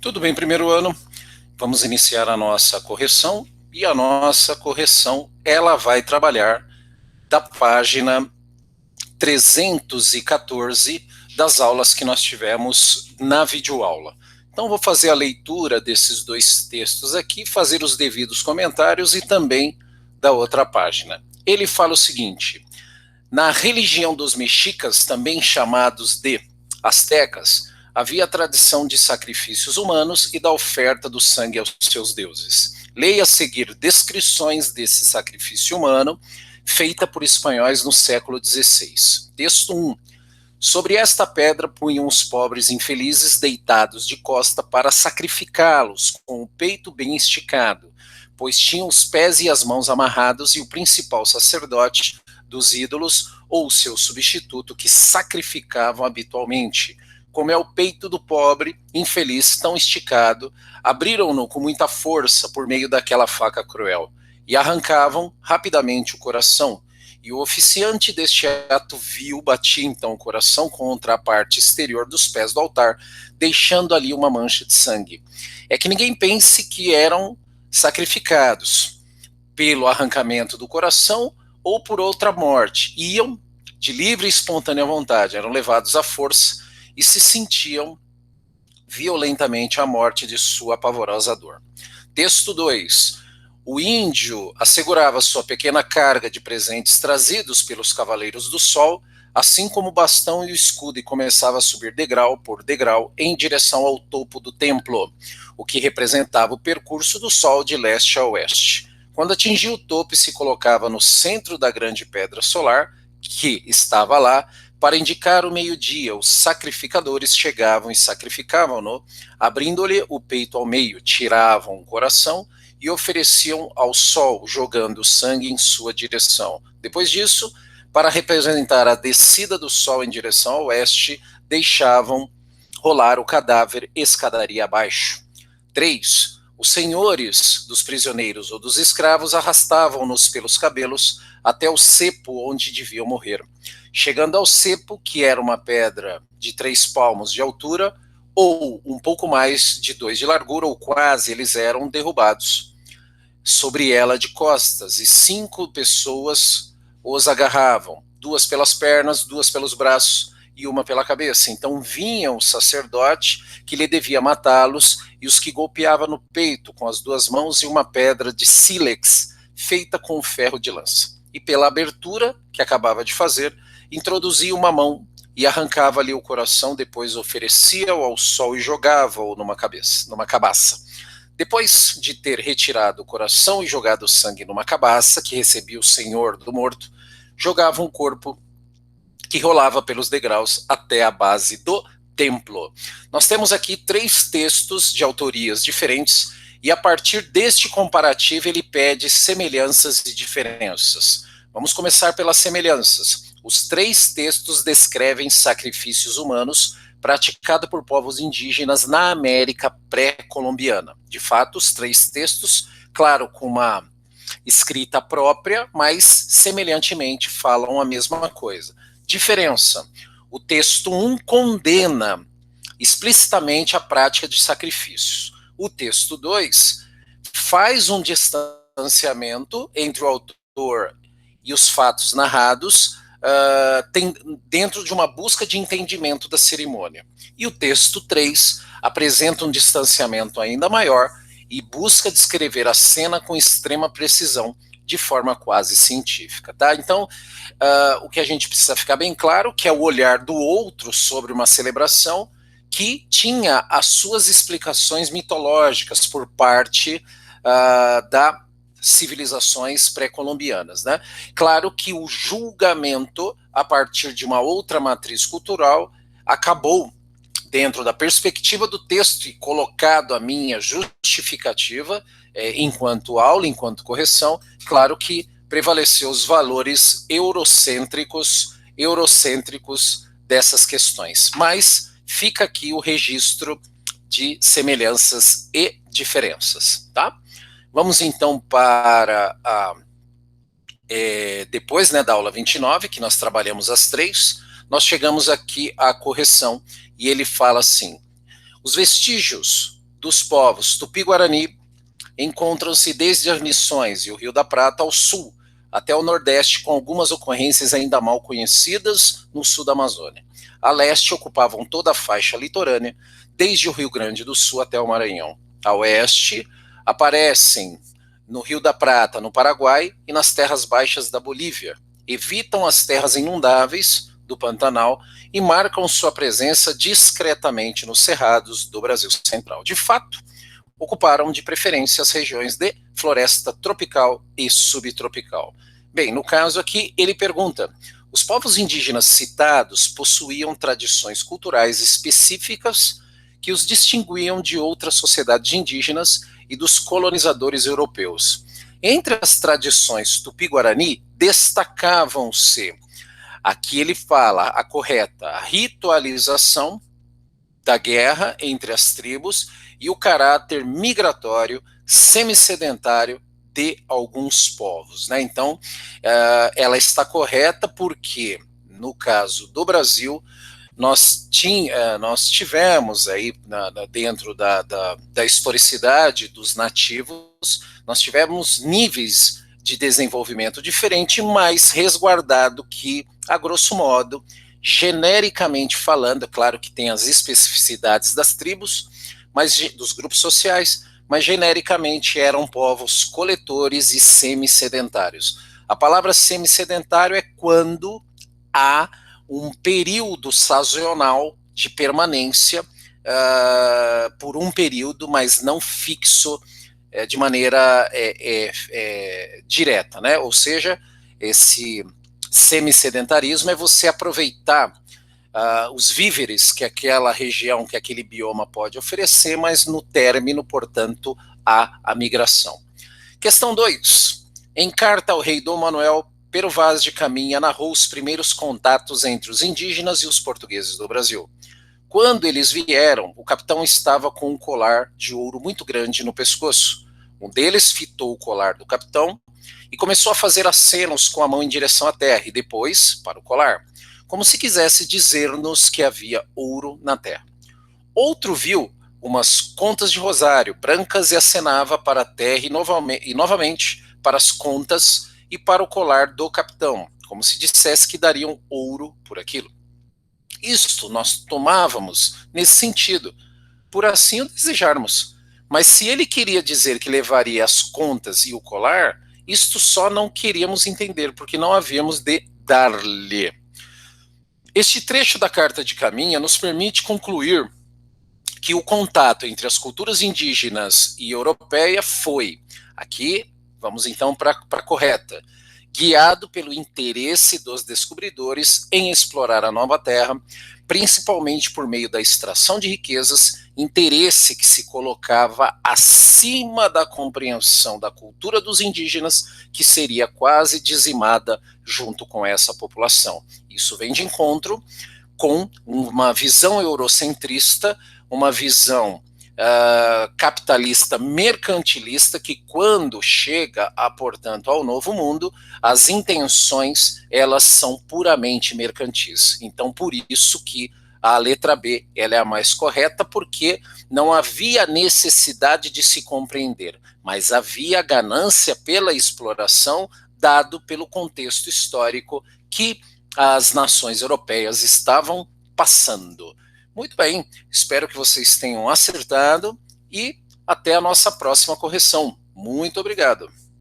Tudo bem, primeiro ano, vamos iniciar a nossa correção, e a nossa correção, ela vai trabalhar da página 314 das aulas que nós tivemos na videoaula. Então, vou fazer a leitura desses dois textos aqui, fazer os devidos comentários e também da outra página. Ele fala o seguinte: na religião dos mexicas, também chamados de astecas, havia a tradição de sacrifícios humanos e da oferta do sangue aos seus deuses. Leia a seguir descrições desse sacrifício humano, feita por espanhóis no século XVI. Texto 1. Sobre esta pedra punham os pobres infelizes deitados de costa para sacrificá-los, com o peito bem esticado, pois tinham os pés e as mãos amarrados, e o principal sacerdote dos ídolos, ou seu substituto, que sacrificavam habitualmente. Como é o peito do pobre, infeliz, tão esticado, abriram-no com muita força por meio daquela faca cruel, e arrancavam rapidamente o coração. E o oficiante deste ato vil batia então o coração contra a parte exterior dos pés do altar, deixando ali uma mancha de sangue. É que ninguém pense que eram sacrificados pelo arrancamento do coração ou por outra morte. Iam de livre e espontânea vontade, eram levados à força e se sentiam violentamente a morte de sua pavorosa dor. Texto 2. O índio assegurava sua pequena carga de presentes trazidos pelos cavaleiros do sol, assim como o bastão e o escudo, e começava a subir degrau por degrau em direção ao topo do templo, o que representava o percurso do sol de leste a oeste. Quando atingia o topo e se colocava no centro da grande pedra solar, que estava lá, para indicar o meio-dia, os sacrificadores chegavam e sacrificavam-no, abrindo-lhe o peito ao meio, tiravam o coração e ofereciam ao sol, jogando o sangue em sua direção. Depois disso, para representar a descida do sol em direção ao oeste, deixavam rolar o cadáver escadaria abaixo. 3. Os senhores dos prisioneiros ou dos escravos arrastavam-nos pelos cabelos até o cepo onde deviam morrer. Chegando ao cepo, que era uma pedra de 3 palmos de altura, ou um pouco mais de 2 de largura, ou quase, eles eram derrubados sobre ela de costas, e 5 pessoas os agarravam, 2 pelas pernas, 2 pelos braços e 1 pela cabeça. Então vinha o sacerdote que lhe devia matá-los, e os que golpeava no peito com as 2 mãos e uma pedra de sílex feita com ferro de lança. E pela abertura que acabava de fazer, introduzia uma mão e arrancava-lhe o coração, depois oferecia-o ao sol e jogava-o numa cabaça. Depois de ter retirado o coração e jogado o sangue numa cabaça, que recebia o senhor do morto, jogava um corpo que rolava pelos degraus até a base do templo. Nós temos aqui 3 textos de autorias diferentes, e a partir deste comparativo ele pede semelhanças e diferenças. Vamos começar pelas semelhanças. Os 3 textos descrevem sacrifícios humanos praticado por povos indígenas na América pré-colombiana. De fato, os 3 textos, claro, com uma escrita própria, mas semelhantemente falam a mesma coisa. Diferença: o texto 1 condena explicitamente a prática de sacrifícios. O texto 2 faz um distanciamento entre o autor e os fatos narrados, dentro de uma busca de entendimento da cerimônia. E o texto 3 apresenta um distanciamento ainda maior e busca descrever a cena com extrema precisão, de forma quase científica. Tá? Então, o que a gente precisa ficar bem claro, que é o olhar do outro sobre uma celebração que tinha as suas explicações mitológicas por parte da civilizações pré-colombianas, né? Claro que o julgamento, a partir de uma outra matriz cultural, acabou, dentro da perspectiva do texto e colocado a minha justificativa, enquanto aula, enquanto correção, claro que prevaleceu os valores eurocêntricos dessas questões. Mas fica aqui o registro de semelhanças e diferenças, tá? Vamos então para depois, né, da aula 29, que nós trabalhamos as 3, nós chegamos aqui à correção, e ele fala assim: os vestígios dos povos Tupi-Guarani encontram-se desde as Missões e o Rio da Prata ao sul, até o Nordeste, com algumas ocorrências ainda mal conhecidas no sul da Amazônia. A leste ocupavam toda a faixa litorânea, desde o Rio Grande do Sul até o Maranhão. A oeste aparecem no Rio da Prata, no Paraguai, e nas terras baixas da Bolívia. Evitam as terras inundáveis do Pantanal e marcam sua presença discretamente nos cerrados do Brasil Central. De fato, ocuparam de preferência as regiões de floresta tropical e subtropical. Bem, no caso aqui, ele pergunta: os povos indígenas citados possuíam tradições culturais específicas que os distinguiam de outras sociedades indígenas e dos colonizadores europeus. Entre as tradições tupi-guarani, destacavam-se, aqui ele fala a correta, a ritualização da guerra entre as tribos e o caráter migratório, semi-sedentário de alguns povos, né? Então, ela está correta porque, no caso do Brasil, nós tivemos aí, dentro da historicidade dos nativos, nós tivemos níveis de desenvolvimento diferente, mas resguardado que, a grosso modo, genericamente falando, é claro que tem as especificidades das tribos, mas dos grupos sociais, mas genericamente eram povos coletores e semi-sedentários. A palavra semi-sedentário é quando há um período sazonal de permanência por um período, mas não fixo de maneira direta, né? Ou seja, esse semi-sedentarismo é você aproveitar os víveres que aquela região, que aquele bioma pode oferecer, mas no término, portanto, há a migração. Questão 2. Em carta ao rei Dom Manuel, Pero Vaz de Caminha narrou os primeiros contatos entre os indígenas e os portugueses do Brasil. Quando eles vieram, o capitão estava com um colar de ouro muito grande no pescoço. Um deles fitou o colar do capitão e começou a fazer acenos com a mão em direção à terra e depois para o colar, como se quisesse dizer-nos que havia ouro na terra. Outro viu umas contas de rosário brancas e acenava para a terra e novamente para as contas e para o colar do capitão, como se dissesse que dariam ouro por aquilo. Isto nós tomávamos nesse sentido, por assim o desejarmos. Mas se ele queria dizer que levaria as contas e o colar, isto só não queríamos entender, porque não havíamos de dar-lhe. Este trecho da Carta de Caminha nos permite concluir que o contato entre as culturas indígenas e europeia foi, aqui vamos então para a correta, guiado pelo interesse dos descobridores em explorar a nova terra, principalmente por meio da extração de riquezas, interesse que se colocava acima da compreensão da cultura dos indígenas, que seria quase dizimada junto com essa população. Isso vem de encontro com uma visão eurocentrista, uma visão capitalista mercantilista que, quando chega, portanto, ao Novo Mundo, as intenções, elas são puramente mercantis. Então, por isso que a letra B, ela é a mais correta, porque não havia necessidade de se compreender, mas havia ganância pela exploração, dado pelo contexto histórico que as nações europeias estavam passando. Muito bem, espero que vocês tenham acertado e até a nossa próxima correção. Muito obrigado.